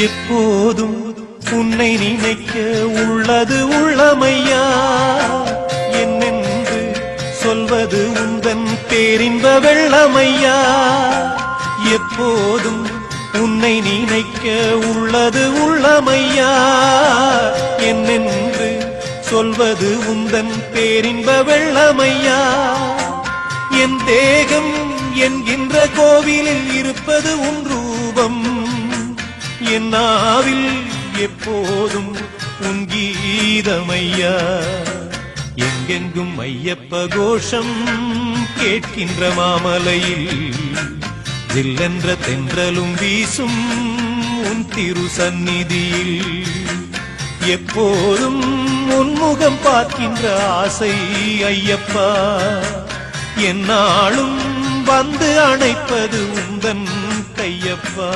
எப்போதும் உன்னை நினைக்க உள்ளது உள்ளமையா, என்னென்று சொல்வது உந்தன் பேரின்ப வெள்ளமையா. எப்போதும் உன்னை நினைக்க உள்ளது உள்ளமையா, என்னென்று சொல்வது உந்தன் பேரின்ப வெள்ளமையா. என் தேகம் என்கின்ற கோவிலில் இருப்பது உன் ரூபம், என் நாவில் எப்போதும் உன் கீதமையா. எங்கெங்கும் ஐயப்ப கோஷம் கேட்கின்ற மாமலையில் ஜில்லென்ற தென்றலும் வீசும் உன் திரு சந்நிதியில். எப்போதும் உன்முகம் பார்க்கின்ற ஆசை ஐயப்பா, என்னாலும் வந்து அணைப்பது உந்தன் கையப்பா.